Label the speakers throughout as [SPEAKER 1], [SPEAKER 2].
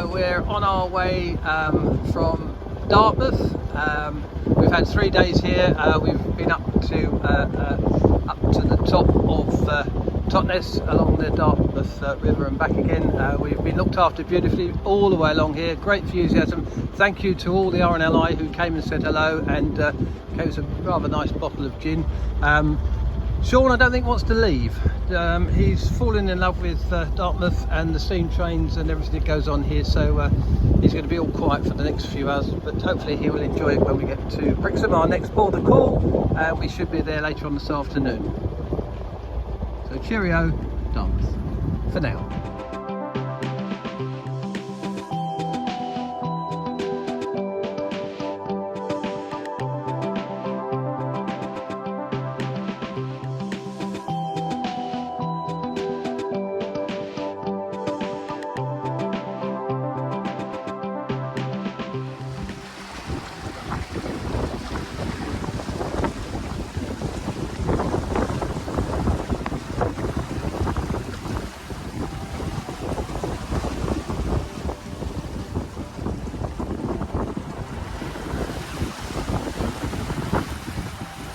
[SPEAKER 1] We're on our way from Dartmouth. We've had 3 days here. We've been up to the top of Totnes along the Dartmouth River and back again. We've been looked after beautifully all the way along here. Great enthusiasm. Thank you to all the RNLI who came and said hello and gave us a rather nice bottle of gin. Sean, I don't think, wants to leave. He's fallen in love with Dartmouth and the steam trains and everything that goes on here, so he's going to be all quiet for the next few hours, but hopefully he will enjoy it when we get to Brixham, our next port of call. We should be there later on this afternoon. So cheerio, Dartmouth, for now.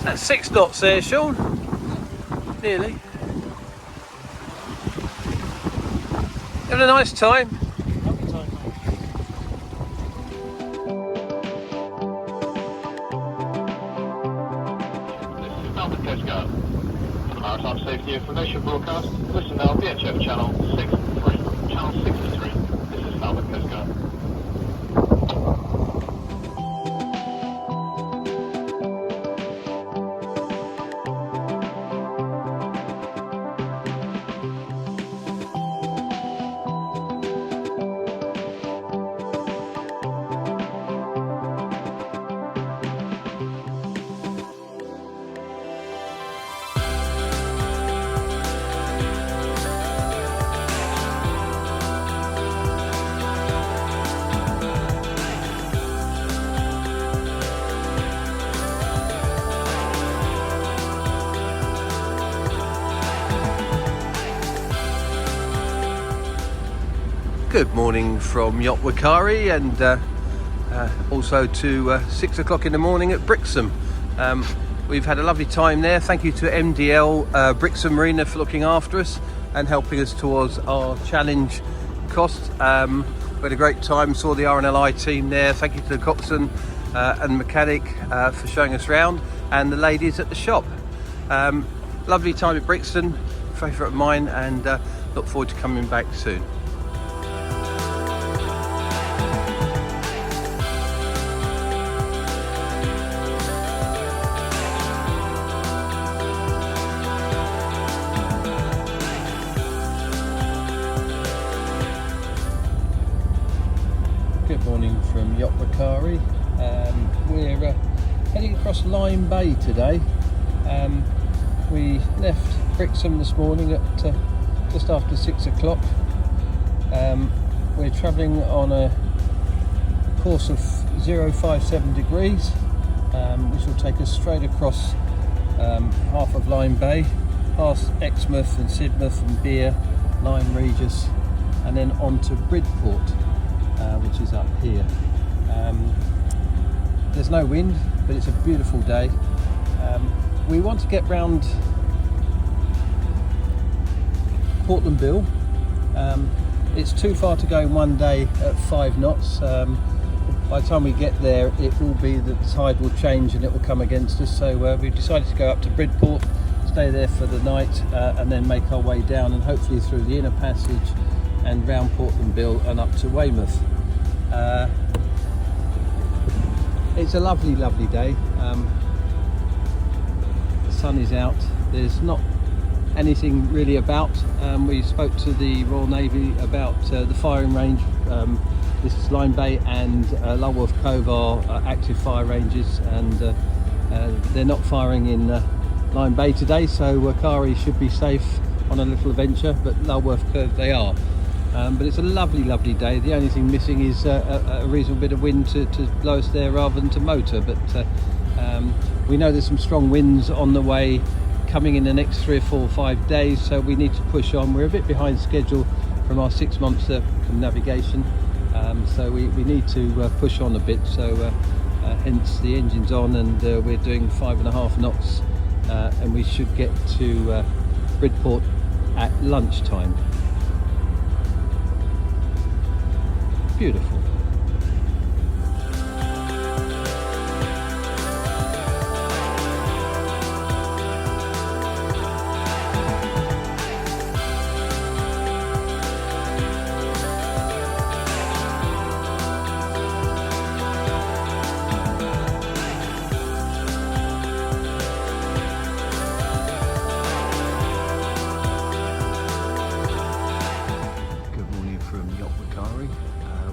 [SPEAKER 1] That's 6 knots there, Sean. Nearly. Having a nice time.
[SPEAKER 2] Lovely time, mate.
[SPEAKER 3] This is Dartmouth Coast Guard. For the Maritime Safety Information Broadcast, listen now VHF Channel 63. Channel 63. This is Dartmouth Coast Guard.
[SPEAKER 1] Good morning from Yacht Wakari, and also to 6 o'clock in the morning at Brixham. We've had a lovely time there. Thank you to MDL Brixham Marina for looking after us and helping us towards our challenge cost. We had a great time, saw the RNLI team there. Thank you to the coxswain and mechanic for showing us around, and the ladies at the shop. Lovely time at Brixham, favourite of mine, and look forward to coming back soon. Good morning from Yacht Wakari. We're heading across Lyme Bay today. We left Brixham this morning at just after 6 o'clock. We're travelling on a course of 057 degrees, which will take us straight across half of Lyme Bay, past Exmouth and Sidmouth and Beer, Lyme Regis, and then on to Bridport, which is up here. There's no wind, but it's a beautiful day. We want to get round Portland Bill. It's too far to go in one day at 5 knots. By the time we get there, it will be the tide will change and it will come against us. So we've decided to go up to Bridport, stay there for the night, and then make our way down and hopefully through the inner passage and round Portland Bill and up to Weymouth. It's a lovely, lovely day. The sun is out. There's not anything really about. We spoke to the Royal Navy about the firing range. This is Lyme Bay and Lulworth Cove are active fire ranges, and they're not firing in Lyme Bay today, so Wakari should be safe on a little adventure, but Lulworth Cove they are. But it's a lovely, lovely day. The only thing missing is a reasonable bit of wind to blow us there rather than to motor, but we know there's some strong winds on the way coming in the next 3 or 4 or 5 days, so we need to push on. We're a bit behind schedule from our 6 months circumnavigation, so we need to push on a bit, so hence the engine's on, and we're doing 5.5 knots, and we should get to Bridport at lunchtime. Beautiful.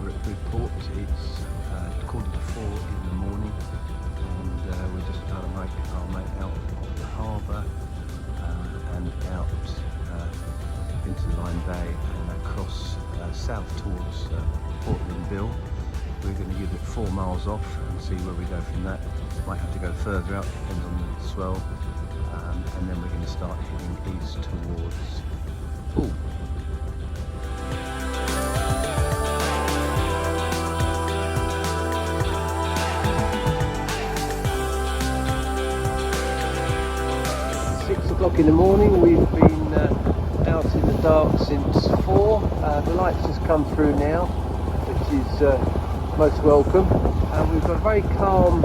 [SPEAKER 1] We're at Bridport. It's 3:45 in the morning, and we're just about to make our way out of the harbour and out into Lyme Bay and across south towards Portland Bill. We're going to give it 4 miles off and see where we go from that. Might have to go further out, depends on the swell, and then we're going to start heading east towards Poole. In the morning. We've been out in the dark since 4. The lights just come through now, which is most welcome. We've got a very calm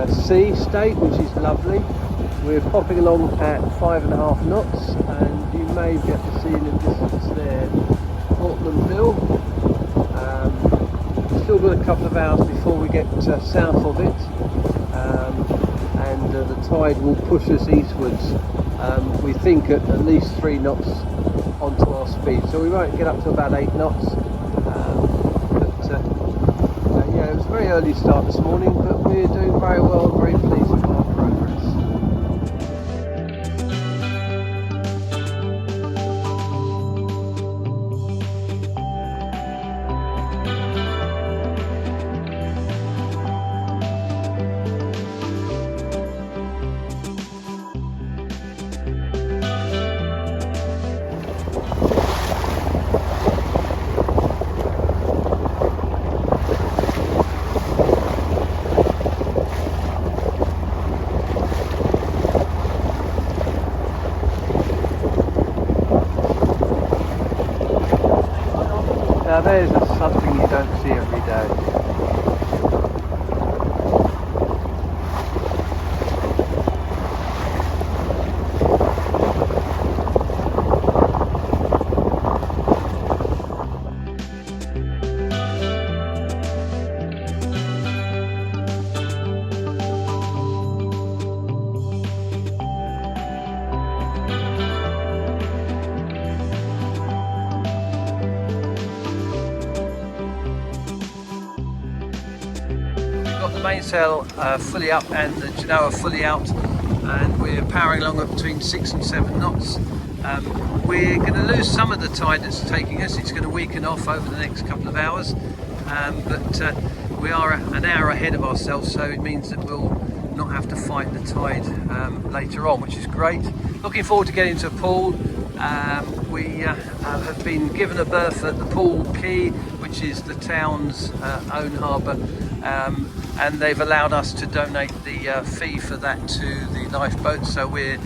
[SPEAKER 1] sea state, which is lovely. We're popping along at 5.5 knots, and you may be able to see in the distance there Portland Bill. Still got a couple of hours before we get south of it, and the tide will push us eastwards. We think at least 3 knots onto our speed, so we won't get up to about 8 knots. Yeah, it was a very early start this morning, but we're doing very well, very pleased with our progress. Now there's something you don't see every day. The mainsail fully up and the genoa fully out, and we're powering along at between 6 and 7 knots. We're going to lose some of the tide that's taking us. It's going to weaken off over the next couple of hours, but we are an hour ahead of ourselves, so it means that we'll not have to fight the tide later on, which is great. Looking forward to getting to Poole. We have been given a berth at the Poole Quay, which is the town's own harbour, and they've allowed us to donate the fee for that to the lifeboat, so we're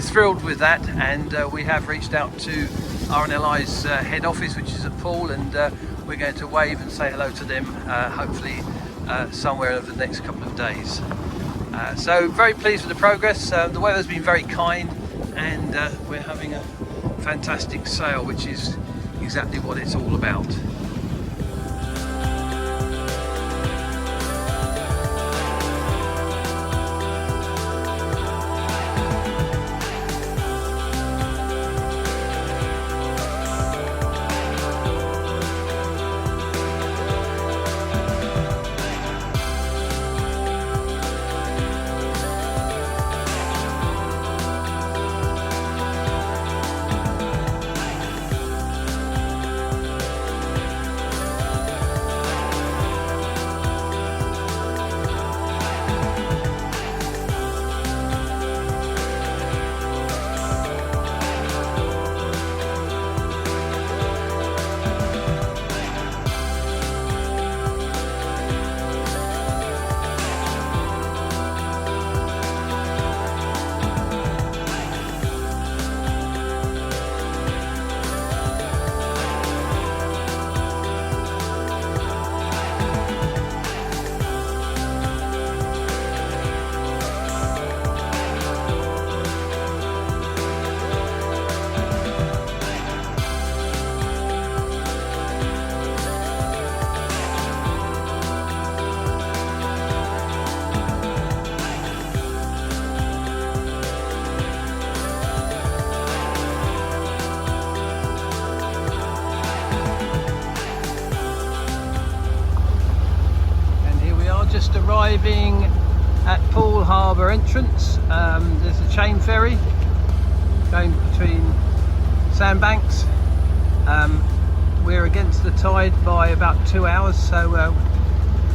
[SPEAKER 1] thrilled with that, and we have reached out to RNLI's head office, which is at Poole, and we're going to wave and say hello to them hopefully somewhere over the next couple of days. So very pleased with the progress. The weather's been very kind, and we're having a fantastic sail, which is exactly what it's all about. arriving at Poole Harbour entrance. There's a chain ferry going between sandbanks. We're against the tide by about 2 hours, so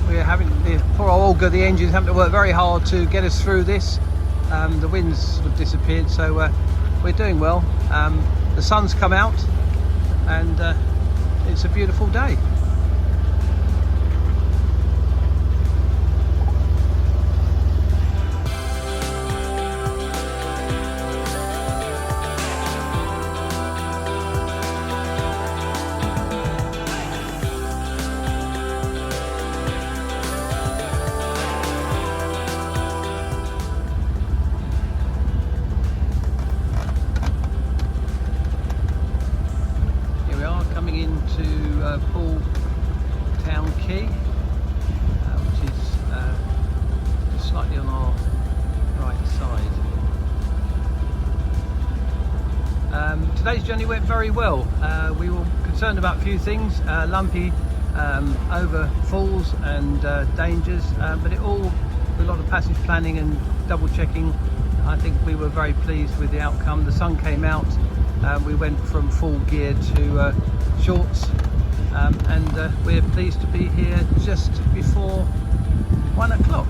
[SPEAKER 1] we're having the poor old Olga, the engine's having to work very hard to get us through this. The wind's sort of disappeared, so we're doing well. The sun's come out and it's a beautiful day. Coming into Poole Town Quay, which is just slightly on our right side. Today's journey went very well. We were concerned about a few things, lumpy overfalls and dangers, but with a lot of passage planning and double checking, I think we were very pleased with the outcome. The sun came out. We went from full gear to shorts, and we're pleased to be here just before 1 o'clock.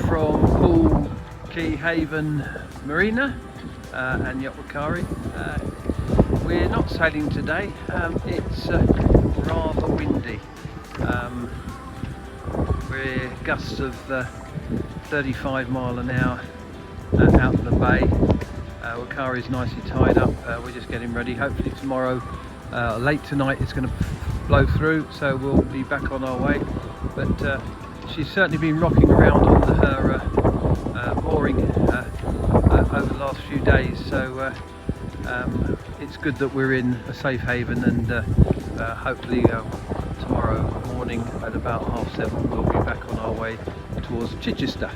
[SPEAKER 1] From Poole Key Haven Marina and Yacht Wakari. We're not sailing today. It's rather windy. We're gusts of 35 mile an hour out of the bay. Wakari's nicely tied up. We're just getting ready. Hopefully tomorrow, late tonight, it's going to blow through, so we'll be back on our way. But she's certainly been rocking around on her mooring over the last few days, so it's good that we're in a safe haven, and hopefully tomorrow morning at about 7:30 we'll be back on our way towards Chichester.